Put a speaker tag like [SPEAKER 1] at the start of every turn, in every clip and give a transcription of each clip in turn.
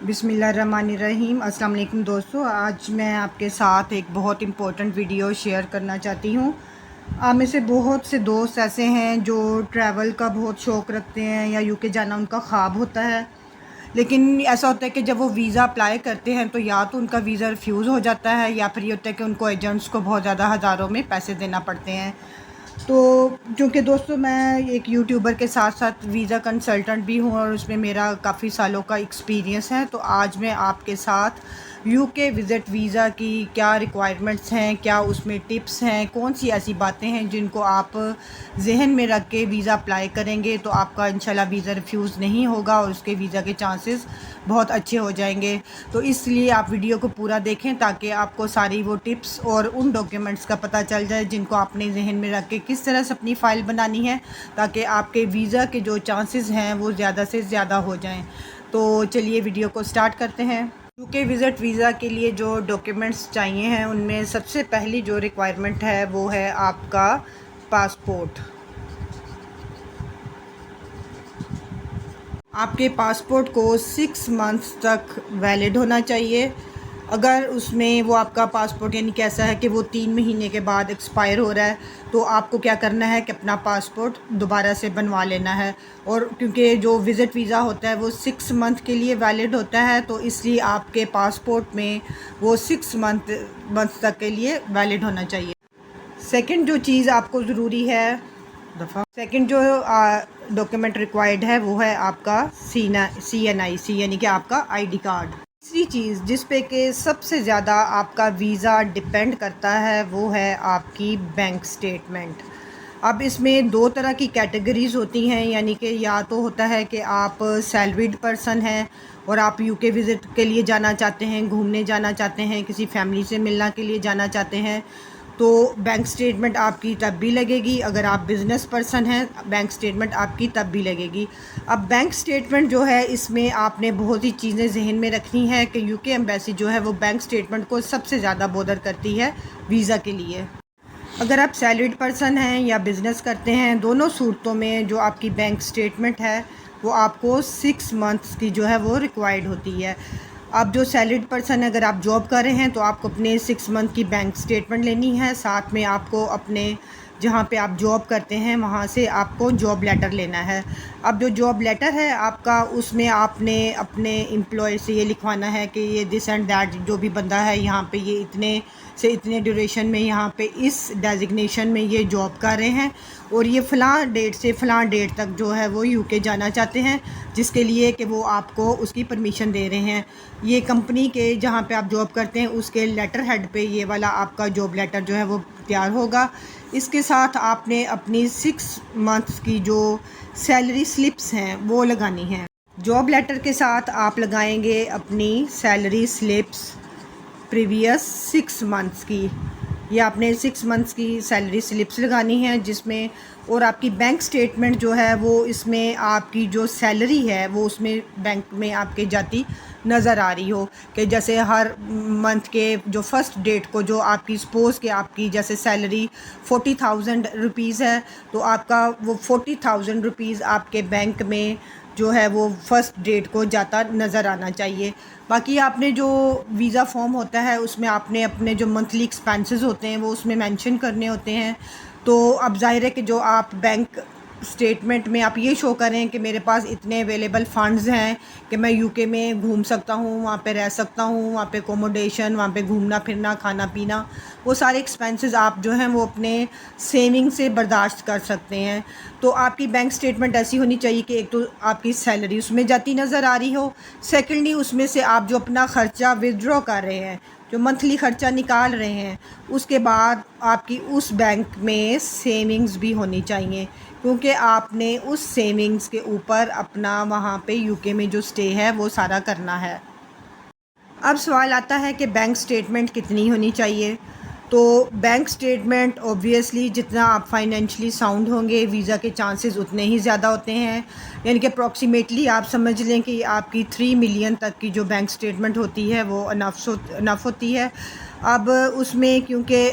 [SPEAKER 1] बिस्मिल्लाहिर्रहमानिर्रहीम। अस्सलाम वालेकुम दोस्तों, आज मैं आपके साथ एक बहुत इम्पोर्टेंट वीडियो शेयर करना चाहती हूँ। आप में से बहुत से दोस्त ऐसे हैं जो ट्रैवल का बहुत शौक़ रखते हैं या यूके जाना उनका ख्वाब होता है, लेकिन ऐसा होता है कि जब वो वीज़ा अप्लाई करते हैं तो या तो उनका वीज़ा रिफ्यूज़ हो जाता है या फिर ये होता है कि उनको एजेंट्स को बहुत ज़्यादा हज़ारों में पैसे देना पड़ते हैं। तो क्योंकि दोस्तों मैं एक यूट्यूबर के साथ साथ वीज़ा कंसल्टेंट भी हूँ और उसमें मेरा काफ़ी सालों का एक्सपीरियंस है, तो आज मैं आपके साथ यूके विज़िट वीज़ा की क्या रिक्वायरमेंट्स हैं, क्या उसमें टिप्स हैं, कौन सी ऐसी बातें हैं जिनको आप जहन में रख के वीज़ा अप्लाई करेंगे तो आपका इंशाल्लाह वीज़ा रिफ्यूज़ नहीं होगा और उसके वीज़ा के चांसेस बहुत अच्छे हो जाएंगे। तो इसलिए आप वीडियो को पूरा देखें ताकि आपको सारी वो टिप्स और उन डॉक्यूमेंट्स का पता चल जाए जिनको आपने जहन में रख के किस तरह से अपनी फ़ाइल बनानी है ताकि आपके वीज़ा के जो चांसेस हैं वो ज़्यादा से ज़्यादा हो जाएं। तो चलिए वीडियो को स्टार्ट करते हैं। यूके विज़िट वीज़ा के लिए जो डॉक्यूमेंट्स चाहिए हैं उनमें सबसे पहली जो रिक्वायरमेंट है वो है आपका पासपोर्ट। आपके पासपोर्ट को 6 मंथ्स तक वैलिड होना चाहिए। अगर उसमें वो आपका पासपोर्ट यानी कैसा है कि वो 3 महीने के बाद एक्सपायर हो रहा है तो आपको क्या करना है कि अपना पासपोर्ट दोबारा से बनवा लेना है। और क्योंकि जो विज़िट वीज़ा होता है वो 6 मंथ के लिए वैलिड होता है तो इसलिए आपके पासपोर्ट में वो 6 मंथ तक के लिए वैलिड होना चाहिए। सेकंड जो चीज़ आपको ज़रूरी है सेकंड जो डॉक्यूमेंट रिक्वायर्ड है वो है आपका CNIC यानी कि आपका आईडी कार्ड। तीसरी चीज़ जिस पे कि सबसे ज़्यादा आपका वीज़ा डिपेंड करता है वो है आपकी बैंक स्टेटमेंट। अब इसमें 2 तरह की कैटेगरीज़ होती हैं, यानी कि या तो होता है कि आप सैलरीड पर्सन हैं और आप यूके विज़िट के लिए जाना चाहते हैं, घूमने जाना चाहते हैं, किसी फैमिली से मिलना के लिए जाना चाहते हैं, तो बैंक स्टेटमेंट आपकी तब भी लगेगी। अगर आप बिज़नेस पर्सन हैं बैंक स्टेटमेंट आपकी तब भी लगेगी। अब बैंक स्टेटमेंट जो है इसमें आपने बहुत ही चीज़ें जहन में रखनी है कि यूके एम्बेसी जो है वो बैंक स्टेटमेंट को सबसे ज़्यादा बॉदर करती है वीज़ा के लिए। अगर आप सैलरीड पर्सन हैं या बिज़नेस करते हैं, दोनों सूरतों में जो आपकी बैंक स्टेटमेंट है वो आपको 6 मंथ्स की जो है वो रिक्वायर्ड होती है। अब जो सैलरीड पर्सन है, अगर आप जॉब कर रहे हैं तो आपको अपने 6 मंथ की बैंक स्टेटमेंट लेनी है, साथ में आपको अपने जहाँ पे आप जॉब करते हैं वहाँ से आपको जॉब लेटर लेना है। अब जो जॉब लेटर है आपका उसमें आपने अपने एम्प्लॉय से ये लिखवाना है कि ये दिस एंड दैट जो भी बंदा है यहाँ पे ये इतने से इतने ड्यूरेशन में यहाँ पे इस डेजिग्नेशन में ये जॉब कर रहे हैं और ये फ़लाँ डेट से फ़लाँ डेट तक जो है वो यूके जाना चाहते हैं, जिसके लिए कि वो आपको उसकी परमिशन दे रहे हैं। ये कंपनी के जहाँ पे आप जॉब करते हैं उसके लेटर हेड पे ये वाला आपका जॉब लेटर जो है वो तैयार होगा। इसके साथ आपने अपनी 6 मंथ्स की जो सैलरी स्लिप्स हैं वो लगानी हैं। जॉब लेटर के साथ आप लगाएंगे अपनी सैलरी स्लिप्स प्रीवियस 6 मंथ्स की। ये आपने 6 मंथ्स की सैलरी स्लिप्स लगानी है जिसमें, और आपकी बैंक स्टेटमेंट जो है वो इसमें आपकी जो सैलरी है वो उसमें बैंक में आपके जाती नज़र आ रही हो कि जैसे हर मंथ के जो फर्स्ट डेट को जो आपकी सपोज़ कि आपकी जैसे सैलरी 40,000 रुपीज़ है तो आपका वो 40,000 रुपीज़ आपके बैंक में जो है वो फ़र्स्ट डेट को जाता नज़र आना चाहिए। बाकी आपने जो वीज़ा फॉर्म होता है उसमें आपने अपने जो मंथली एक्सपेंसेस होते हैं वो उसमें मेंशन करने होते हैं। तो अब ज़ाहिर है कि जो आप बैंक स्टेटमेंट में आप ये शो करें कि मेरे पास इतने अवेलेबल फ़ंड्स हैं कि मैं यूके में घूम सकता हूँ, वहाँ पे रह सकता हूँ, वहाँ पे अकोमोडेशन, वहाँ पे घूमना फिरना, खाना पीना, वो सारे एक्सपेंसेस आप जो हैं वो अपने सेविंग से बर्दाश्त कर सकते हैं। तो आपकी बैंक स्टेटमेंट ऐसी होनी चाहिए कि एक तो आपकी सैलरी उसमें जाती नज़र आ रही हो, सेकेंडली उसमें से आप जो अपना ख़र्चा विदड्रॉ कर रहे हैं, जो मंथली ख़र्चा निकाल रहे हैं, उसके बाद आपकी उस बैंक में सेविंग्स भी होनी चाहिए क्योंकि आपने उस सेविंग्स के ऊपर अपना वहाँ पे यूके में जो स्टे है वो सारा करना है। अब सवाल आता है कि बैंक स्टेटमेंट कितनी होनी चाहिए। तो बैंक स्टेटमेंट ऑब्वियसली जितना आप फाइनेंशियली साउंड होंगे वीज़ा के चांसेस उतने ही ज़्यादा होते हैं, यानी कि अप्रॉक्सीमेटली आप समझ लें कि आपकी 3 मिलियन तक की जो बैंक स्टेटमेंट होती है वो अनफ होती है। अब उसमें क्योंकि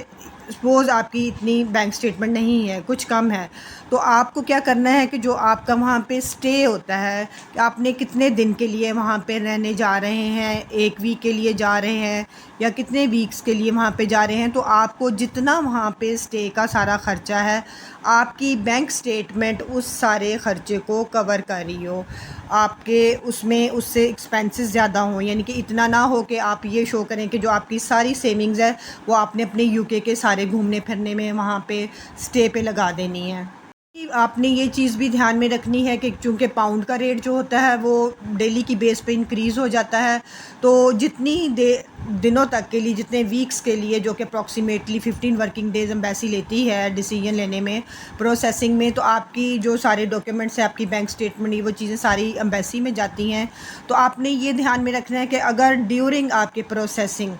[SPEAKER 1] सपोज़ आपकी इतनी बैंक स्टेटमेंट नहीं है, कुछ कम है, तो आपको क्या करना है कि जो आपका वहाँ पे स्टे होता है, कि आपने कितने दिन के लिए वहाँ पे रहने जा रहे हैं, 1 वीक के लिए जा रहे हैं या कितने वीक्स के लिए वहाँ पे जा रहे हैं, तो आपको जितना वहाँ पे स्टे का सारा ख़र्चा है, आपकी बैंक स्टेटमेंट उस सारे ख़र्चे को कवर कर रही हो। आपके उसमें उससे एक्सपेंसेस ज़्यादा हों, यानी कि इतना ना हो कि आप ये शो करें कि जो आपकी सारी सेविंग्स है वो आपने अपने यूके के सारे घूमने फिरने में वहाँ पे स्टे पे लगा देनी है। कि आपने ये चीज़ भी ध्यान में रखनी है कि चूँकि पाउंड का रेट जो होता है वो डेली की बेस पे इंक्रीज़ हो जाता है, तो जितनी दिनों तक के लिए, जितने वीक्स के लिए, जो कि अप्रॉक्सीमेटली 15 वर्किंग डेज़ एम्बेसी लेती है डिसीजन लेने में, प्रोसेसिंग में, तो आपकी जो सारे डॉक्यूमेंट्स हैं, आपकी बैंक स्टेटमेंट, ये वो चीज़ें सारी एम्बेसी में जाती हैं। तो आपने ये ध्यान में रखना है कि अगर ड्यूरिंग आपके प्रोसेसिंग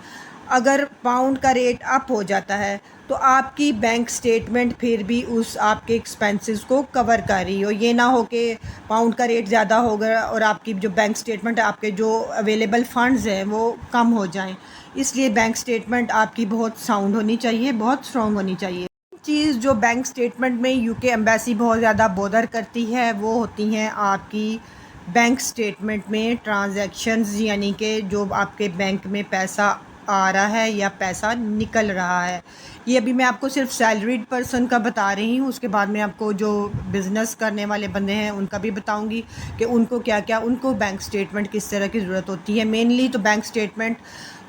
[SPEAKER 1] अगर पाउंड का रेट अप हो जाता है, तो आपकी बैंक स्टेटमेंट फिर भी उस आपके एक्सपेंसेस को कवर कर रही हो। ये ना हो कि पाउंड का रेट ज़्यादा होगा और आपकी जो बैंक स्टेटमेंट है, आपके जो अवेलेबल फ़ंड्स हैं वो कम हो जाएं। इसलिए बैंक स्टेटमेंट आपकी बहुत साउंड होनी चाहिए, बहुत स्ट्रॉन्ग होनी चाहिए। चीज़ जो बैंक स्टेटमेंट में यूके एम्बेसी बहुत ज़्यादा बॉदर करती है वो होती हैं आपकी बैंक स्टेटमेंट में ट्रांजैक्शंस, यानी कि जो आपके बैंक में पैसा आ रहा है या पैसा निकल रहा है। ये अभी मैं आपको सिर्फ सैलरीड पर्सन का बता रही हूँ, उसके बाद मैं आपको जो बिज़नेस करने वाले बंदे हैं उनका भी बताऊँगी कि उनको क्या क्या, उनको बैंक स्टेटमेंट किस तरह की ज़रूरत होती है। मेनली तो बैंक स्टेटमेंट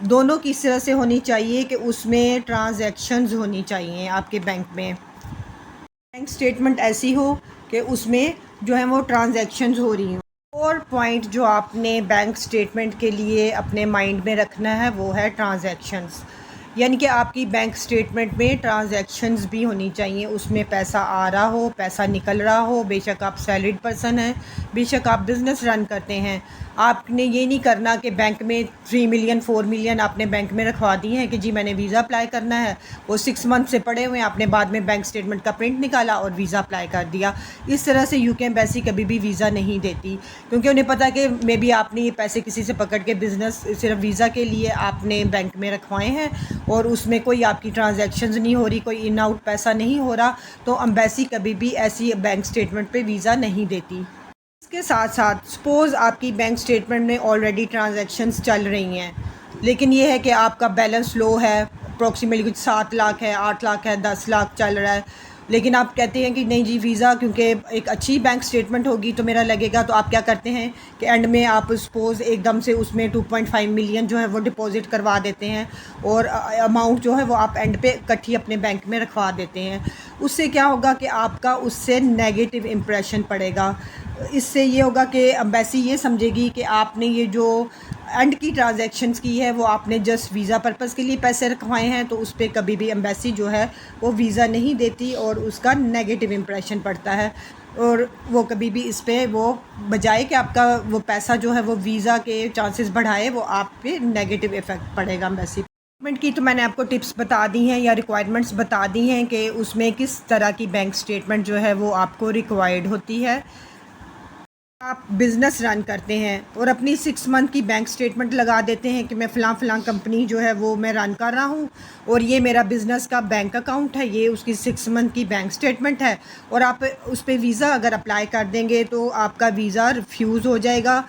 [SPEAKER 1] दोनों की इस तरह से होनी चाहिए कि उसमें ट्रांजैक्शंस होनी चाहिए आपके बैंक में। बैंक स्टेटमेंट ऐसी हो कि उसमें जो है वो ट्रांजैक्शंस हो रही हों। और पॉइंट जो आपने बैंक स्टेटमेंट के लिए अपने माइंड में रखना है वो है ट्रांजैक्शंस, यानी कि आपकी बैंक स्टेटमेंट में ट्रांजैक्शंस भी होनी चाहिए। उसमें पैसा आ रहा हो, पैसा निकल रहा हो, बेशक आप सैलरीड पर्सन हैं, बेशक आप बिज़नेस रन करते हैं। आपने ये नहीं करना कि बैंक में 3 मिलियन 4 मिलियन आपने बैंक में रखवा दिए हैं कि जी मैंने वीज़ा अप्लाई करना है, वो 6 मंथ से पड़े हुए हैं, आपने बाद में बैंक स्टेटमेंट का प्रिंट निकाला और वीज़ा अप्लाई कर दिया। इस तरह से यूके एम्बेसी कभी भी वीज़ा नहीं देती, क्योंकि उन्हें पता है कि मे बी आपने ये पैसे किसी से पकड़ के बिज़नेस सिर्फ वीज़ा के लिए आपने बैंक में रखवाए हैं और उसमें कोई आपकी ट्रांजैक्शंस नहीं हो रही, कोई इन आउट पैसा नहीं हो रहा, तो एम्बेसी कभी भी ऐसी बैंक स्टेटमेंट पे वीज़ा नहीं देती। इसके साथ साथ सपोज़ आपकी बैंक स्टेटमेंट में ऑलरेडी ट्रांजैक्शंस चल रही हैं, लेकिन ये है कि आपका बैलेंस लो है, अप्रॉक्सीमेटली कुछ 7 लाख है, 8 लाख है, 10 लाख चल रहा है, लेकिन आप कहते हैं कि नहीं जी वीज़ा क्योंकि एक अच्छी बैंक स्टेटमेंट होगी तो मेरा लगेगा, तो आप क्या करते हैं कि एंड में आप सपोज़ एकदम से उसमें 2.5 मिलियन जो है वो डिपॉज़िट करवा देते हैं और अमाउंट जो है वो आप एंड पे इकट्ठी अपने बैंक में रखवा देते हैं। उससे क्या होगा कि आपका उससे नेगेटिव इम्प्रेशन पड़ेगा। इससे ये होगा कि एम्बेसी ये समझेगी कि आपने ये जो एंड की ट्रांजैक्शंस की है वो आपने जस्ट वीज़ा पर्पज़ के लिए पैसे रखवाए हैं, तो उस पर कभी भी एम्बेसी जो है वो वीज़ा नहीं देती और उसका नेगेटिव इम्प्रेशन पड़ता है। और वो कभी भी इस पे वो बजाय कि आपका वो पैसा जो है वो वीज़ा के चांसेस बढ़ाए, वो आप पे नेगेटिव इफ़ेक्ट पड़ेगा एम्बेसी की। तो मैंने आपको टिप्स बता दी हैं या रिक्वायरमेंट्स बता दी हैं कि उसमें किस तरह की बैंक स्टेटमेंट जो है वो आपको रिक्वायर्ड होती है। आप बिज़नेस रन करते हैं और अपनी 6 मंथ की बैंक स्टेटमेंट लगा देते हैं कि मैं फ़लाँ कंपनी जो है वो मैं रन कर रहा हूँ और ये मेरा बिज़नेस का बैंक अकाउंट है, ये उसकी 6 मंथ की बैंक स्टेटमेंट है, और आप उस पर वीज़ा अगर अप्लाई कर देंगे तो आपका वीज़ा रिफ्यूज़ हो जाएगा,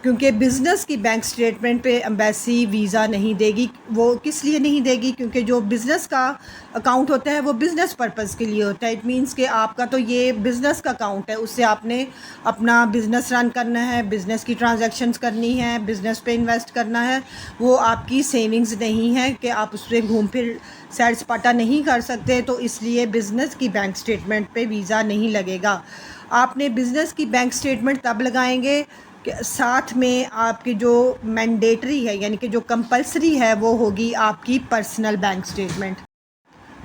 [SPEAKER 1] क्योंकि बिज़नेस की बैंक स्टेटमेंट पे एम्बेसी वीज़ा नहीं देगी। वो किस लिए नहीं देगी? क्योंकि जो बिज़नेस का अकाउंट होता है वो बिज़नेस पर्पज़ के लिए होता है। इट मींस कि आपका तो ये बिज़नेस का अकाउंट है, उससे आपने अपना बिज़नेस रन करना है, बिज़नेस की ट्रांजैक्शंस करनी है, बिज़नेस पे इन्वेस्ट करना है। वो आपकी सेविंग्स नहीं है कि आप उस पर घूम फिर सैर सपाटा नहीं कर सकते, तो इसलिए बिज़नेस की बैंक स्टेटमेंट पे वीज़ा नहीं लगेगा। आपने बिज़नेस की बैंक स्टेटमेंट तब लगाएंगे कि साथ में आपकी जो मैंडेटरी है, यानी कि जो कंपलसरी है, वो होगी आपकी पर्सनल बैंक स्टेटमेंट।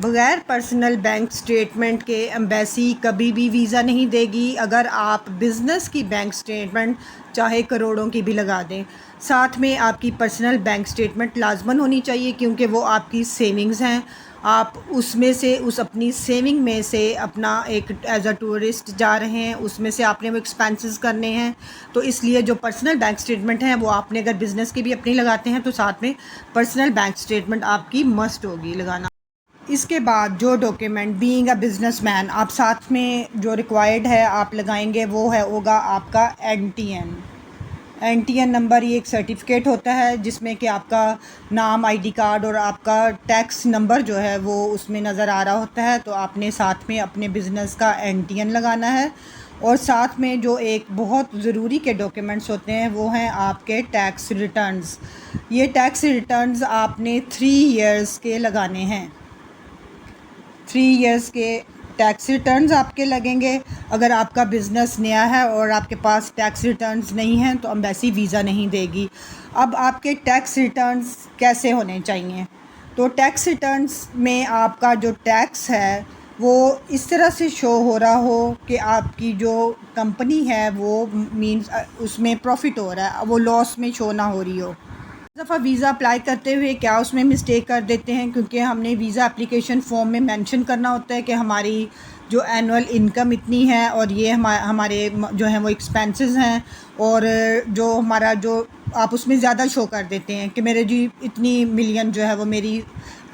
[SPEAKER 1] बग़ैर पर्सनल बैंक स्टेटमेंट के एम्बेसी कभी भी वीज़ा नहीं देगी, अगर आप बिज़नेस की बैंक स्टेटमेंट चाहे करोड़ों की भी लगा दें। साथ में आपकी पर्सनल बैंक स्टेटमेंट लाजमन होनी चाहिए, क्योंकि वो आपकी सेविंग्स हैं। आप उसमें से उस अपनी सेविंग में से अपना एक एज अ टूरिस्ट जा रहे हैं, उसमें से आपने वो एक्सपेंसेस करने हैं, तो इसलिए जो पर्सनल बैंक स्टेटमेंट है वो आपने अगर बिज़नेस की भी अपनी लगाते हैं तो साथ में पर्सनल बैंक स्टेटमेंट आपकी मस्ट होगी लगाना। इसके बाद जो डॉक्यूमेंट बीइंग अ बिजनेसमैन आप साथ में जो रिक्वायर्ड है आप लगाएंगे वो है होगा आपका एनटीएन। एनटीएन नंबर ये एक सर्टिफिकेट होता है जिसमें कि आपका नाम, आईडी कार्ड और आपका टैक्स नंबर जो है वो उसमें नज़र आ रहा होता है। तो आपने साथ में अपने बिज़नेस का एनटीएन लगाना है। और साथ में जो एक बहुत ज़रूरी के डॉक्यूमेंट्स होते हैं वो हैं आपके टैक्स रिटर्न्स। ये टैक्स रिटर्न्स आपने 3 इयर्स के लगाने हैं। 3 इयर्स के टैक्स रिटर्न्स आपके लगेंगे। अगर आपका बिज़नेस नया है और आपके पास टैक्स रिटर्न्स नहीं हैं तो एम्बेसी वीज़ा नहीं देगी। अब आपके टैक्स रिटर्न्स कैसे होने चाहिए? तो टैक्स रिटर्न्स में आपका जो टैक्स है वो इस तरह से शो हो रहा हो कि आपकी जो कंपनी है वो मीन्स उसमें प्रॉफिट हो रहा है, वो लॉस में शो ना हो रही हो। दफ़ा वीज़ा अप्लाई करते हुए क्या उसमें मिस्टेक कर देते हैं, क्योंकि हमने वीज़ा एप्लीकेशन फॉर्म में मेंशन करना होता है कि हमारी जो एनुअल इनकम इतनी है और ये हमारे जो हैं वो एक्सपेंसेस हैं, और जो हमारा जो आप उसमें ज़्यादा शो कर देते हैं कि मेरे जी इतनी मिलियन जो है वो मेरी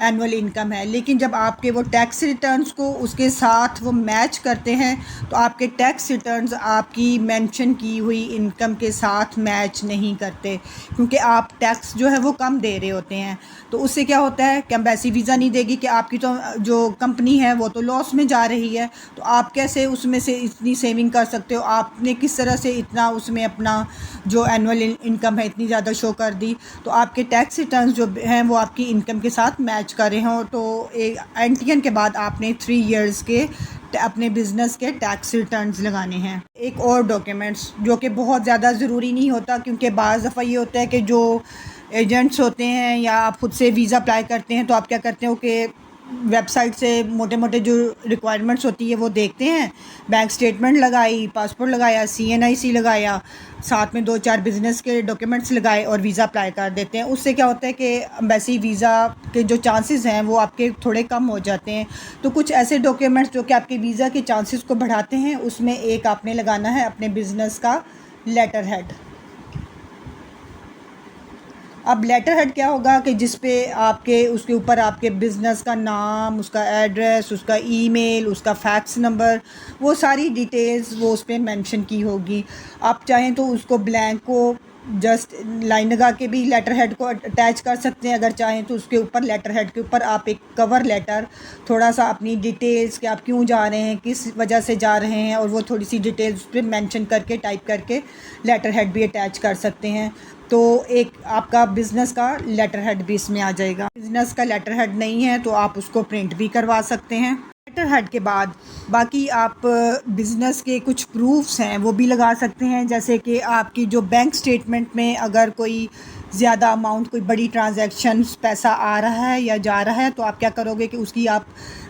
[SPEAKER 1] एनुअल इनकम है। लेकिन जब आपके वो टैक्स रिटर्न्स को उसके साथ वो मैच करते हैं तो आपके टैक्स रिटर्न्स आपकी मेंशन की हुई इनकम के साथ मैच नहीं करते, क्योंकि आप टैक्स जो है वो कम दे रहे होते हैं। तो उससे क्या होता है कि एम्बेसी वीज़ा नहीं देगी कि आपकी तो जो कंपनी है वो तो लॉस में जा रही है, तो आप कैसे उसमें से इतनी सेविंग कर सकते हो? आपने किस तरह से इतना उसमें अपना जो एनुअल इनकम है इतनी ज़्यादा शो कर दी, तो आपके टैक्स रिटर्न्स जो हैं वो आपकी इनकम के साथ मैच कर रहे हों। तो एक एनटीएन के बाद आपने 3 इयर्स के अपने बिज़नेस के टैक्स रिटर्न्स लगाने हैं। एक और डॉक्यूमेंट्स जो कि बहुत ज़्यादा ज़रूरी नहीं होता, क्योंकि बाज़ दफ़ा ये होता है कि जो एजेंट्स होते हैं या आप खुद से वीज़ा अप्लाई करते हैं तो आप क्या करते हो कि वेबसाइट से मोटे मोटे जो रिक्वायरमेंट्स होती है वो देखते हैं, बैंक स्टेटमेंट लगाई, पासपोर्ट लगाया, सीएनआईसी लगाया, साथ में 2-4 बिज़नेस के डॉक्यूमेंट्स लगाए और वीज़ा अप्लाई कर देते हैं। उससे क्या होता है कि एम्बेसी वीज़ा के जो चांसेस हैं वो आपके थोड़े कम हो जाते हैं। तो कुछ ऐसे डॉक्यूमेंट्स जो कि आपके वीज़ा के चांसेस को बढ़ाते हैं, उसमें एक आपने लगाना है अपने बिज़नेस का लेटर हेड। अब लेटर हेड क्या होगा कि जिस पे आपके उसके ऊपर आपके बिज़नेस का नाम, उसका एड्रेस, उसका ईमेल, उसका फैक्स नंबर, वो सारी डिटेल्स वो उस पर मेंशन की होगी। आप चाहें तो उसको ब्लैंक को जस्ट लाइन लगा के भी लेटर हेड को अटैच कर सकते हैं। अगर चाहें तो उसके ऊपर लेटर हेड के ऊपर आप एक कवर लेटर थोड़ा सा अपनी डिटेल्स कि आप क्यों जा रहे हैं, किस वजह से जा रहे हैं, और वो थोड़ी सी डिटेल्स पे मेंशन करके टाइप करके लेटर हेड भी अटैच कर सकते हैं। तो एक आपका बिज़नेस का लेटर हेड भी इसमें आ जाएगा। बिज़नेस का लेटर हेड नहीं है तो आप उसको प्रिंट भी करवा सकते हैं। लेटर हेड के बाद बाकी आप बिज़नेस के कुछ प्रूफ्स हैं वो भी लगा सकते हैं, जैसे कि आपकी जो बैंक स्टेटमेंट में अगर कोई ज़्यादा अमाउंट, कोई बड़ी ट्रांजैक्शन पैसा आ रहा है या जा रहा है, तो आप क्या करोगे कि उसकी आप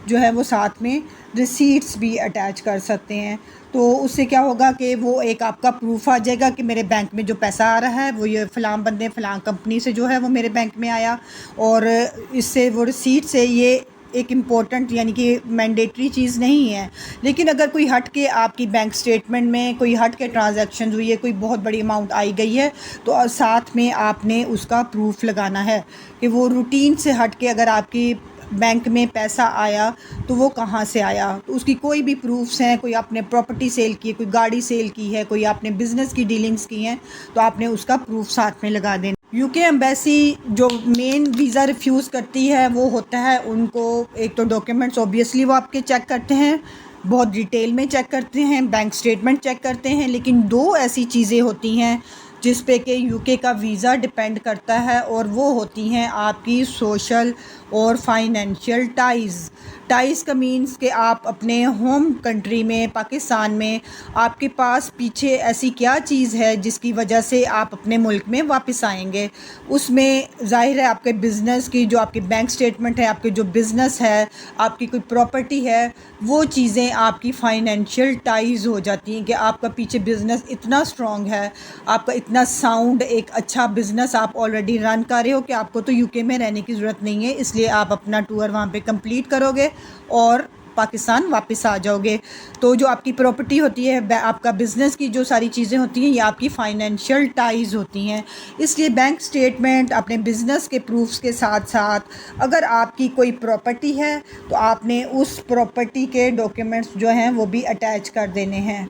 [SPEAKER 1] जो है वो साथ में रिसीट्स भी अटैच कर सकते हैं। तो उससे क्या होगा कि वो एक आपका प्रूफ आ जाएगा कि मेरे बैंक में जो पैसा आ रहा है वो ये फ़लाँ बंदे फ़लाँ कंपनी से जो है वो मेरे बैंक में आया, और इससे वो रिसीट से ये एक इम्पोर्टेंट यानी कि मैंडेटरी चीज़ नहीं है। लेकिन अगर कोई हट के आपकी बैंक स्टेटमेंट में कोई हट के ट्रांजैक्शन हुई है, कोई बहुत बड़ी अमाउंट आई गई है, तो साथ में आपने उसका प्रूफ लगाना है कि वो रूटीन से हट के अगर आपकी बैंक में पैसा आया तो वो कहाँ से आया। तो उसकी कोई भी प्रूफ्स हैं, कोई आपने प्रॉपर्टी सेल की है, कोई गाड़ी सेल की है, कोई आपने बिज़नेस की डीलिंग्स की हैं, तो आपने उसका प्रूफ साथ में लगा देना। यूके एम्बेसी जो मेन वीज़ा रिफ्यूज़ करती है वो होता है उनको एक तो डॉक्यूमेंट्स ऑब्वियसली वो आपके चेक करते हैं, बहुत डिटेल में चेक करते हैं, बैंक स्टेटमेंट चेक करते हैं। लेकिन 2 ऐसी चीज़ें होती हैं जिस पे कि यूके का वीज़ा डिपेंड करता है, और वो होती हैं आपकी सोशल और फाइनेंशियल टाइज़ का मीन्स कि आप अपने होम कंट्री में पाकिस्तान में आपके पास पीछे ऐसी क्या चीज़ है जिसकी वजह से आप अपने मुल्क में वापस आएंगे। उसमें ज़ाहिर है आपके बिज़नेस की जो आपकी बैंक स्टेटमेंट है, आपके जो बिज़नेस है, आपकी कोई प्रॉपर्टी है, वो चीज़ें आपकी फाइनेंशियल टाइज़ हो जाती हैं कि आपका पीछे बिज़नेस इतना स्ट्रॉन्ग है, आपका इतना साउंड एक अच्छा बिज़नेस आप ऑलरेडी रन कर रहे हो कि आपको तो यूके में रहने की ज़रूरत नहीं है, इसलिए आप अपना टूर वहाँ पे कंप्लीट करोगे और पाकिस्तान वापस आ जाओगे। तो जो आपकी प्रॉपर्टी होती है, आपका बिज़नेस की जो सारी चीज़ें होती हैं, ये आपकी फ़ाइनेंशियल टाइज़ होती हैं। इसलिए बैंक स्टेटमेंट अपने बिज़नेस के प्रूफ्स के साथ साथ अगर आपकी कोई प्रॉपर्टी है तो आपने उस प्रॉपर्टी के डॉक्यूमेंट्स जो हैं वो भी अटैच कर देने हैं।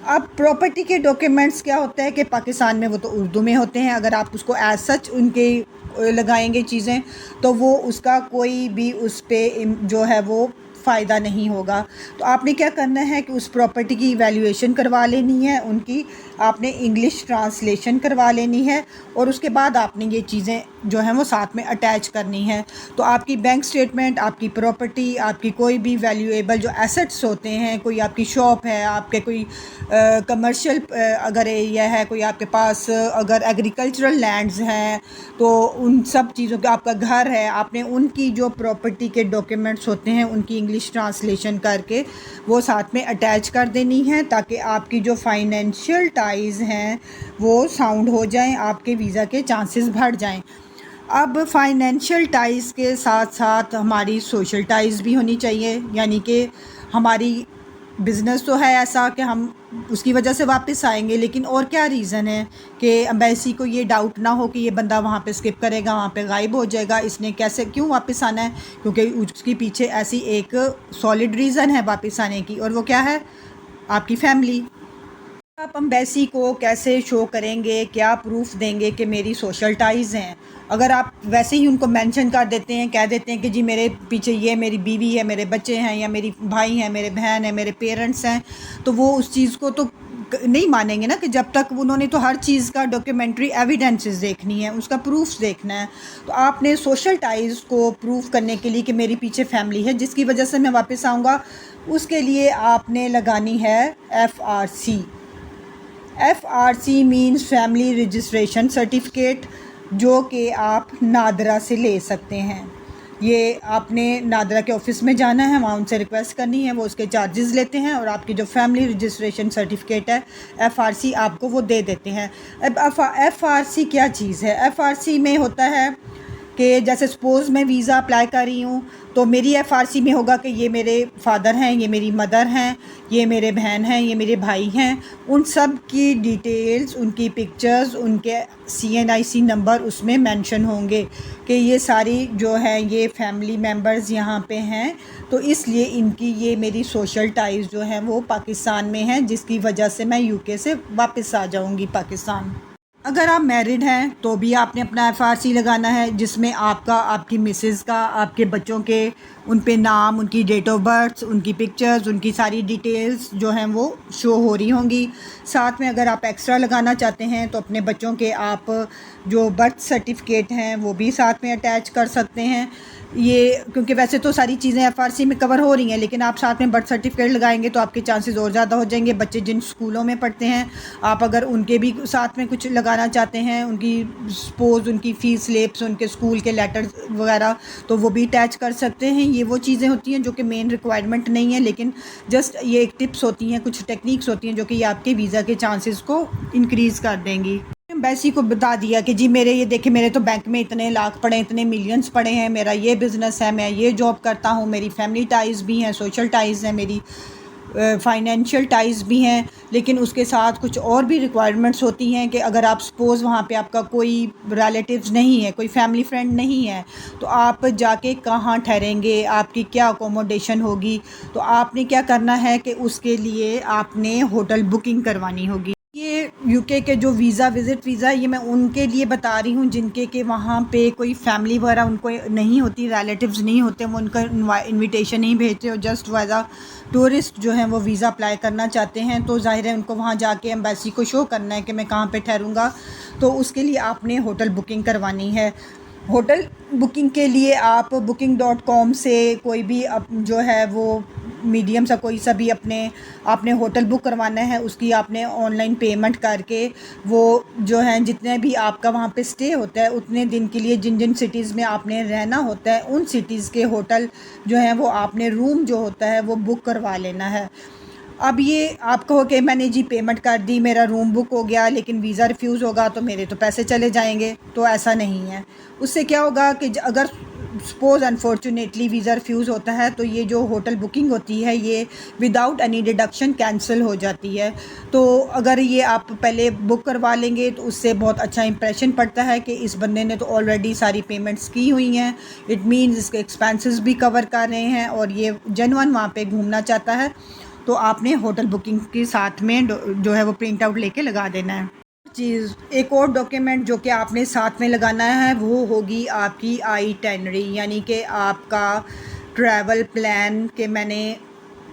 [SPEAKER 1] अब प्रॉपर्टी के डॉक्यूमेंट्स क्या होता है कि पाकिस्तान में वो तो उर्दू में होते हैं। अगर आप उसको एज सच उनके लगाएंगे चीज़ें तो वो उसका कोई भी उस पर जो है वो फ़ायदा नहीं होगा। तो आपने क्या करना है कि उस प्रॉपर्टी की इवैल्यूएशन करवा लेनी है, उनकी आपने इंग्लिश ट्रांसलेशन करवा लेनी है और उसके बाद आपने ये चीज़ें जो हैं वो साथ में अटैच करनी है। तो आपकी बैंक स्टेटमेंट, आपकी प्रॉपर्टी, आपकी कोई भी वैल्यूएबल जो एसेट्स होते हैं, कोई आपकी शॉप है, आपके कोई कमर्शियल अगर एरिया है, कोई आपके पास अगर एग्रीकल्चरल लैंड्स हैं, तो उन सब चीज़ों का, आपका घर है, आपने उनकी जो प्रॉपर्टी के डॉक्यूमेंट्स होते हैं उनकी इंग्लिश ट्रांसलेशन करके वो साथ में अटैच कर देनी है, ताकि आपकी जो फाइनेंशियल टाइज़ हैं वो साउंड हो जाएं, आपके वीज़ा के चांसेस बढ़ जाएं। अब फाइनेंशियल टाइज़ के साथ साथ हमारी सोशल टाइज़ भी होनी चाहिए, यानी कि हमारी बिज़नेस तो है ऐसा कि हम उसकी वजह से वापस आएंगे, लेकिन और क्या रीज़न है कि एम्बेसी को ये डाउट ना हो कि ये बंदा वहाँ पे स्किप करेगा, वहाँ पे गायब हो जाएगा, इसने कैसे क्यों वापस आना है, क्योंकि उसकी पीछे ऐसी एक सॉलिड रीज़न है वापस आने की, और वो क्या है, आपकी फैमिली। आप एम्बेसी को कैसे शो करेंगे, क्या प्रूफ देंगे कि मेरी सोशल टाइज़ हैं। अगर आप वैसे ही उनको मेंशन कर देते हैं, कह देते हैं कि जी मेरे पीछे ये मेरी बीवी है, मेरे बच्चे हैं, या मेरी भाई हैं, मेरे बहन है, मेरे पेरेंट्स हैं, तो वो उस चीज़ को तो नहीं मानेंगे ना, कि जब तक उन्होंने तो हर चीज़ का डॉक्यूमेंट्री एविडेंसेस देखनी है, उसका प्रूफ देखना है। तो आपने सोशल टाइज़ को प्रूफ करने के लिए कि मेरी पीछे फैमिली है जिसकी वजह से मैं वापस आऊँगा, उसके लिए आपने लगानी है FRC। FRC means family registration certificate, जो कि आप नादरा से ले सकते हैं। ये आपने नादरा के ऑफ़िस में जाना है, वहाँ उनसे रिक्वेस्ट करनी है, वो उसके चार्जेस लेते हैं और आपकी जो फैमिली रजिस्ट्रेशन सर्टिफिकेट है FRC आपको वो दे देते हैं। अब FRC क्या चीज़ है? FRC में होता है कि जैसे सपोज़ मैं वीज़ा अप्लाई कर रही हूँ, तो मेरी FRC में होगा कि ये मेरे फादर हैं, ये मेरी मदर हैं, ये मेरे बहन हैं, ये मेरे भाई हैं, उन सब की डिटेल्स, उनकी पिक्चर्स, उनके CNIC नंबर उसमें मेंशन होंगे कि ये सारी जो है ये फैमिली मेम्बर्स यहाँ पे हैं। तो इसलिए इनकी ये मेरी सोशल टाइज़ जो है वो पाकिस्तान में हैं, जिसकी वजह से मैं UK से वापस आ जाऊँगी पाकिस्तान। अगर आप मैरिड हैं तो भी आपने अपना FRC लगाना है, जिसमें आपका, आपकी मिसेज़ का, आपके बच्चों के, उन पे नाम, उनकी डेट ऑफ बर्थ, उनकी पिक्चर्स, उनकी सारी डिटेल्स जो हैं वो शो हो रही होंगी। साथ में अगर आप एक्स्ट्रा लगाना चाहते हैं तो अपने बच्चों के आप जो बर्थ सर्टिफिकेट हैं वो भी साथ में अटैच कर सकते हैं। ये क्योंकि वैसे तो सारी चीज़ें FRC में कवर हो रही हैं, लेकिन आप साथ में बर्थ सर्टिफिकेट लगाएंगे तो आपके चांसेस और ज़्यादा हो जाएंगे। बच्चे जिन स्कूलों में पढ़ते हैं, आप अगर उनके भी साथ में कुछ लगाना चाहते हैं, उनकी सपोज़ उनकी फ़ीस स्लिप्स, उनके स्कूल के लेटर्स वगैरह, तो वो भी अटैच कर सकते हैं। ये वो चीज़ें होती हैं जो कि मेन रिक्वायरमेंट नहीं है, लेकिन जस्ट ये एक टिप्स होती हैं, कुछ टेक्निक्स होती हैं जो कि ये आपके वीज़ा के चांसेस को इंक्रीज़ कर देंगी। एम्बेसी को बता दिया कि जी मेरे ये देखिए, मेरे तो बैंक में इतने लाख पड़े हैं, इतने मिलियंस पड़े हैं, मेरा ये बिज़नेस है, मैं ये जॉब करता हूँ, मेरी फैमिली टाइज़ भी हैं, सोशल टाइज़ हैं, मेरी फाइनेंशियल टाइज़ भी हैं, लेकिन उसके साथ कुछ और भी रिक्वायरमेंट्स होती हैं कि अगर आप सपोज़ वहाँ पे आपका कोई रिलेटिव्स नहीं है, कोई फैमिली फ्रेंड नहीं है, तो आप जाके कहाँ ठहरेंगे, आपकी क्या अकोमोडेशन होगी। तो आपने क्या करना है कि उसके लिए आपने होटल बुकिंग करवानी होगी। ये UK के जो विज़िट वीज़ा, ये मैं उनके लिए बता रही हूँ जिनके के वहाँ पे कोई फैमिली वगैरह उनको नहीं होती, रिलेटिव्स नहीं होते, वो उनका इनविटेशन नहीं भेजते और जस्ट एज आ टूरिस्ट जो हैं वो वीज़ा अप्लाई करना चाहते हैं। तो ज़ाहिर है उनको वहाँ जाके एम्बेसी को शो करना है कि मैं कहाँ पे ठहरूँगा, तो उसके लिए आपने होटल बुकिंग करवानी है। होटल बुकिंग के लिए आप booking.com से कोई भी जो है वो मीडियम सा कोई सा भी आपने होटल बुक करवाना है, उसकी आपने ऑनलाइन पेमेंट करके वो जो है जितने भी आपका वहाँ पे स्टे होता है उतने दिन के लिए जिन जिन सिटीज़ में आपने रहना होता है, उन सिटीज़ के होटल जो हैं वो आपने रूम जो होता है वो बुक करवा लेना है। अब ये आप कहो कि मैंने जी पेमेंट कर दी, मेरा रूम बुक हो गया, लेकिन वीज़ा रिफ्यूज़ होगा तो मेरे तो पैसे चले जाएंगे, तो ऐसा नहीं है। उससे क्या होगा कि अगर सपोज़ अनफॉर्चुनेटली वीज़ा रिफ्यूज़ होता है तो ये जो होटल बुकिंग होती है ये विदाउट एनी डिडक्शन कैंसिल हो जाती है। तो अगर ये आप पहले बुक करवा लेंगे तो उससे बहुत अच्छा इंप्रेशन पड़ता है कि इस बंदे ने तो ऑलरेडी सारी पेमेंट्स की हुई हैं, इट मीन्स इसके एक्सपेंसेस भी कवर कर रहे हैं और ये जेन्युइन वहाँ पे घूमना चाहता है। तो आपने होटल बुकिंग के साथ में जो है वो प्रिंट आउट लेके लगा देना है। चीज़ एक और डॉक्यूमेंट जो कि आपने साथ में लगाना है वो होगी आपकी आइटिनरी, यानी कि आपका ट्रैवल प्लान के मैंने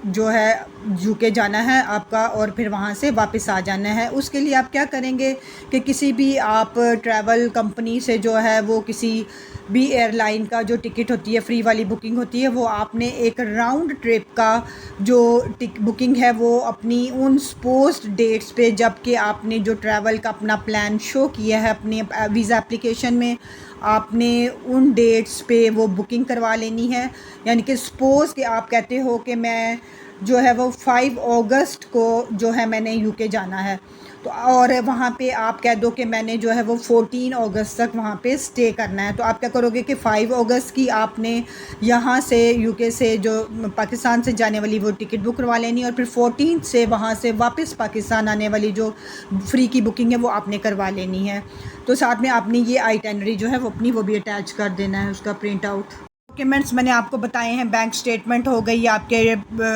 [SPEAKER 1] जो है यूके जाना है आपका और फिर वहाँ से वापस आ जाना है। उसके लिए आप क्या करेंगे कि किसी भी आप ट्रैवल कंपनी से जो है वो किसी भी एयरलाइन का जो टिकट होती है फ्री वाली बुकिंग होती है वो आपने एक राउंड ट्रिप का जो बुकिंग है वो अपनी उन स्पोज्ड डेट्स पे, जबकि आपने जो ट्रैवल का अपना प्लान शो किया है अपने वीज़ा एप्लीकेशन में, आपने उन डेट्स पे वो बुकिंग करवा लेनी है। यानी कि सपोज़ कि आप कहते हो कि मैं जो है वो 5 अगस्त को जो है मैंने यूके जाना है, तो और वहाँ पे आप कह दो कि मैंने जो है वो 14 अगस्त तक वहाँ पे स्टे करना है। तो आप क्या करोगे कि 5 अगस्त की आपने यहाँ से यूके से जो पाकिस्तान से जाने वाली वो टिकट बुक करवा लेनी है और फिर 14 से वहाँ से वापस पाकिस्तान आने वाली जो फ्री की बुकिंग है वो आपने करवा लेनी है। तो साथ में आपने ये आइटिनरी जो है वो अपनी वो भी अटैच कर देना है, उसका प्रिंट आउट। डॉक्यूमेंट्स मैंने आपको बताए हैं, बैंक स्टेटमेंट हो गई, आपके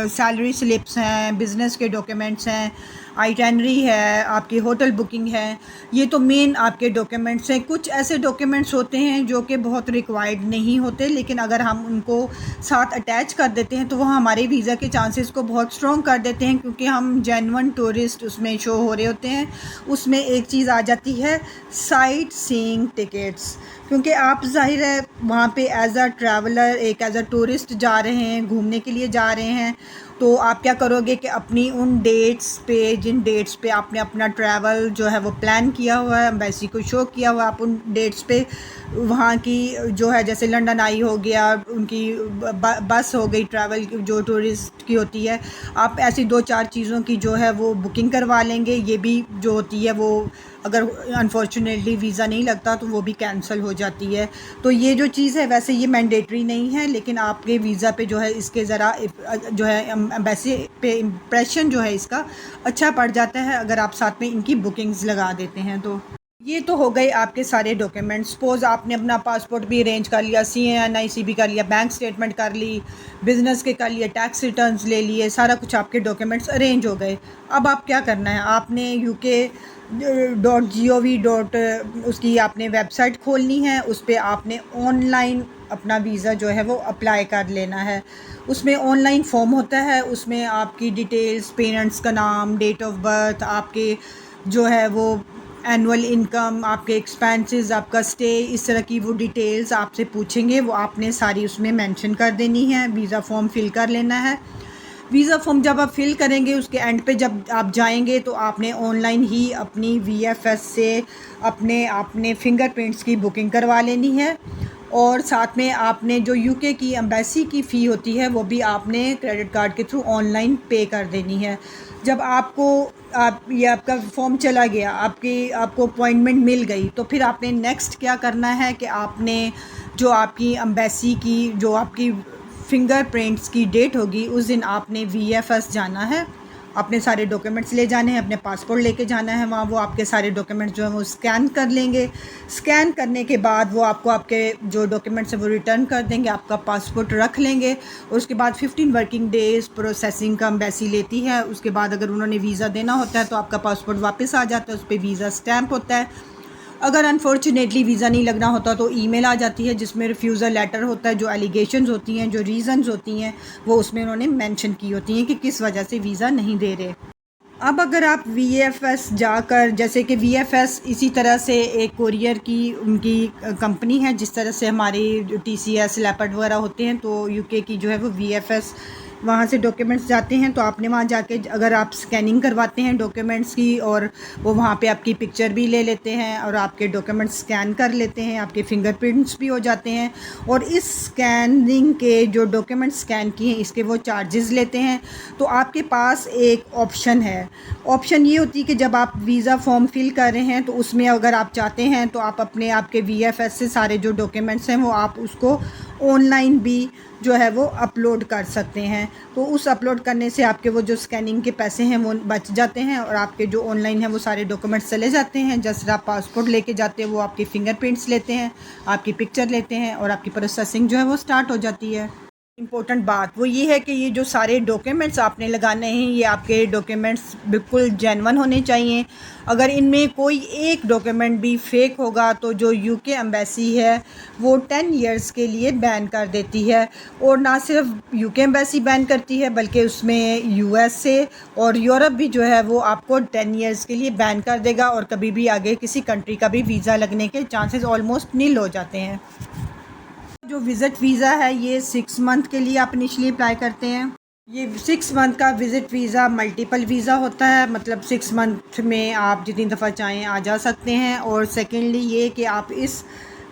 [SPEAKER 1] सैलरी स्लिप्स हैं, बिज़नेस के डॉक्यूमेंट्स हैं, आइटिनरी है, आपकी होटल बुकिंग है। ये तो मेन आपके डॉक्यूमेंट्स हैं। कुछ ऐसे डॉक्यूमेंट्स होते हैं जो कि बहुत रिक्वायर्ड नहीं होते, लेकिन अगर हम उनको साथ अटैच कर देते हैं तो वो हमारे वीज़ा के चांसेस को बहुत स्ट्रॉन्ग कर देते हैं, क्योंकि हम जेन्युइन टूरिस्ट उसमें शो हो रहे होते हैं। उसमें एक चीज़ आ जाती है साइट सीइंग टिकट्स, क्योंकि आप ज़ाहिर है वहाँ पे एज अ ट्रैवलर एक एज अ टूरिस्ट जा रहे हैं, घूमने के लिए जा रहे हैं। तो आप क्या करोगे कि अपनी उन डेट्स पे, जिन डेट्स पे आपने अपना ट्रैवल जो है वो प्लान किया हुआ है, एम्बेसी को शो किया हुआ है, आप उन डेट्स पे वहाँ की जो है जैसे लंदन आई हो गया, उनकी बस हो गई ट्रैवल जो टूरिस्ट की होती है, आप ऐसी 2-4 चीज़ों की जो है वो बुकिंग करवा लेंगे। ये भी जो होती है वो अगर अनफॉर्चुनेटली वीज़ा नहीं लगता तो वो भी कैंसिल हो जाती है। तो ये जो चीज़ है वैसे ये मैंडेटरी नहीं है, लेकिन आपके वीज़ा पे जो है इसके ज़रा जो है एम्बेसी पे इम्प्रेशन जो है इसका अच्छा पड़ जाता है अगर आप साथ में इनकी बुकिंग्स लगा देते हैं। तो ये तो हो गए आपके सारे डॉक्यूमेंट्स। सपोज़ आपने अपना पासपोर्ट भी अरेंज कर लिया, CNIC भी कर लिया, बैंक स्टेटमेंट कर ली, बिज़नेस के कर लिए, टैक्स रिटर्न्स ले लिए, सारा कुछ आपके डॉक्यूमेंट्स अरेंज हो गए। अब आप क्या करना है, आपने UK.gov. उसकी आपने वेबसाइट खोलनी है, उस पर आपने ऑनलाइन अपना वीज़ा जो है वो अप्लाई कर लेना है। उसमें ऑनलाइन फॉर्म होता है, उसमें आपकी डिटेल्स, पेरेंट्स का नाम, डेट ऑफ बर्थ, आपके जो है वो एनुअल इनकम, आपके एक्सपेंसेस, आपका स्टे, इस तरह की वो डिटेल्स आपसे पूछेंगे, वो आपने सारी उसमें मेंशन कर देनी है। वीज़ा फॉर्म फिल कर लेना है। वीज़ा फॉर्म जब आप फिल करेंगे उसके एंड पे जब आप जाएंगे तो आपने ऑनलाइन ही अपनी VFS से अपने फिंगरप्रिंट्स की बुकिंग करवा लेनी है, और साथ में आपने जो UK की एम्बेसी की फ़ी होती है वो भी आपने क्रेडिट कार्ड के थ्रू ऑनलाइन पे कर देनी है। जब ये आपका फॉर्म चला गया, आपको अपॉइंटमेंट मिल गई, तो फिर आपने नेक्स्ट क्या करना है कि आपने जो आपकी एम्बेसी की जो आपकी फिंगरप्रिंट्स की डेट होगी उस दिन आपने VFS जाना है, अपने सारे डॉक्यूमेंट्स ले जाने हैं, अपने पासपोर्ट लेके जाना है वहाँ। वो आपके सारे डॉक्यूमेंट्स जो हैं वो स्कैन कर लेंगे। स्कैन करने के बाद वो आपको आपके जो डॉक्यूमेंट्स हैं वो रिटर्न कर देंगे, आपका पासपोर्ट रख लेंगे। उसके बाद 15 वर्किंग डेज़ प्रोसेसिंग का एम्बेसी लेती है। उसके बाद अगर उन्होंने वीज़ा देना होता है तो आपका पासपोर्ट वापस आ जाता है, उस पर वीज़ा स्टैम्प होता है। अगर अनफॉर्चुनेटली वीज़ा नहीं लगना होता तो ईमेल आ जाती है जिसमें रिफ्यूज़ल लेटर होता है, जो एलिगेशंस होती हैं, जो रीज़न्स होती हैं वो उसमें उन्होंने मेंशन की होती हैं कि किस वजह से वीज़ा नहीं दे रहे। अब अगर आप VFS जाकर, जैसे कि VFS इसी तरह से एक कोरियर की उनकी कंपनी है, जिस तरह से हमारी TCS लेपर्ड वगैरह होते हैं, तो UK की जो है वो VFS वहाँ से डॉक्यूमेंट्स जाते हैं, तो आपने वहाँ जाके अगर आप स्कैनिंग करवाते हैं डॉक्यूमेंट्स की, और वो वहाँ पे आपकी पिक्चर भी ले लेते हैं और आपके डॉक्यूमेंट्स स्कैन कर लेते हैं, आपके फिंगरप्रिंट्स भी हो जाते हैं। और इस स्कैनिंग के जो डॉक्यूमेंट्स स्कैन किए हैं इसके वो चार्जेस लेते हैं। तो आपके पास एक ऑप्शन है, ऑप्शन ये होती है कि जब आप वीज़ा फॉर्म फिल कर रहे हैं तो उसमें अगर आप चाहते हैं तो आप अपने आपके VFS से सारे जो डॉक्यूमेंट्स हैं वो आप उसको ऑनलाइन भी जो है वो अपलोड कर सकते हैं। तो उस अपलोड करने से आपके वो जो स्कैनिंग के पैसे हैं वो बच जाते हैं और आपके जो ऑनलाइन है वो सारे डॉक्यूमेंट्स चले जाते हैं। जैसे आप पासपोर्ट लेके जाते हैं वो आपके फिंगरप्रिंट्स लेते हैं, आपकी पिक्चर लेते हैं और आपकी प्रोसेसिंग जो है वो स्टार्ट हो जाती है। इम्पोर्टेंट बात वो ये है कि ये जो सारे डॉक्यूमेंट्स आपने लगाने हैं ये आपके डॉक्यूमेंट्स बिल्कुल जेन्युइन होने चाहिए। अगर इनमें कोई एक डॉक्यूमेंट भी फेक होगा तो जो UK एम्बेसी है वो 10 इयर्स के लिए बैन कर देती है। और ना सिर्फ UK एम्बेसी बैन करती है बल्कि उसमें USA और यूरोप भी जो है वो आपको 10 इयर्स के लिए बैन कर देगा और कभी भी आगे किसी कंट्री का भी वीज़ा लगने के चांसेस ऑलमोस्ट नील हो जाते हैं। जो विज़िट वीज़ा है ये 6 मंथ के लिए आप इनिशियली अप्लाई करते हैं। ये 6 मंथ का विज़िट वीज़ा मल्टीपल वीज़ा होता है, मतलब 6 मंथ में आप जितनी दफ़ा चाहें आ जा सकते हैं। और सेकेंडली ये कि आप इस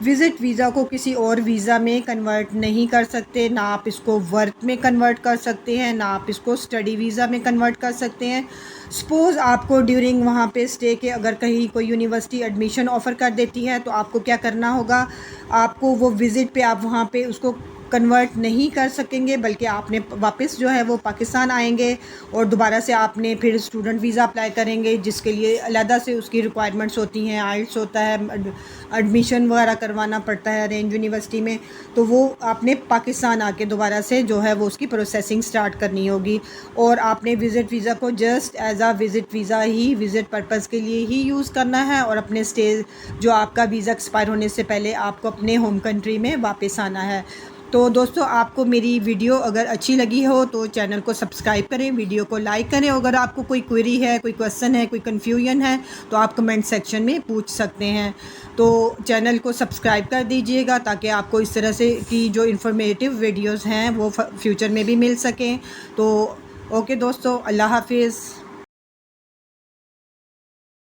[SPEAKER 1] विज़िट वीज़ा को किसी और वीज़ा में कन्वर्ट नहीं कर सकते, ना आप इसको वर्क में कन्वर्ट कर सकते हैं, ना आप इसको स्टडी वीज़ा में कन्वर्ट कर सकते हैं। सपोज़ आपको ड्यूरिंग वहाँ पे स्टे के अगर कहीं कोई यूनिवर्सिटी एडमिशन ऑफ़र कर देती है तो आपको क्या करना होगा, आपको वो विज़िट पे आप वहाँ पे उसको कन्वर्ट नहीं कर सकेंगे बल्कि आपने वापस जो है वो पाकिस्तान आएंगे और दोबारा से आपने फिर स्टूडेंट वीज़ा अप्लाई करेंगे जिसके लिए अलहदा से उसकी रिक्वायरमेंट्स होती हैं, आइल्स होता है, एडमिशन वगैरह करवाना पड़ता है रेंज यूनिवर्सिटी में। तो वो आपने पाकिस्तान आके दोबारा से जो है वो उसकी प्रोसेसिंग स्टार्ट करनी होगी। और आपने विज़िट वीज़ा को जस्ट एज आ विज़िट वीज़ा ही विज़िट पर्पज़ के लिए ही यूज़ करना है और अपने स्टे जो आपका वीज़ा एक्सपायर होने से पहले आपको अपने होम कंट्री में वापस आना है। तो दोस्तों आपको मेरी वीडियो अगर अच्छी लगी हो तो चैनल को सब्सक्राइब करें, वीडियो को लाइक करें। अगर आपको कोई क्वेरी है, कोई क्वेश्चन है, कोई कन्फ्यूजन है तो आप कमेंट सेक्शन में पूछ सकते हैं। तो चैनल को सब्सक्राइब कर दीजिएगा ताकि आपको इस तरह से की जो इन्फॉर्मेटिव वीडियोज़ हैं वो फ्यूचर में भी मिल सकें। तो ओके दोस्तों, अल्लाह हाफिज़।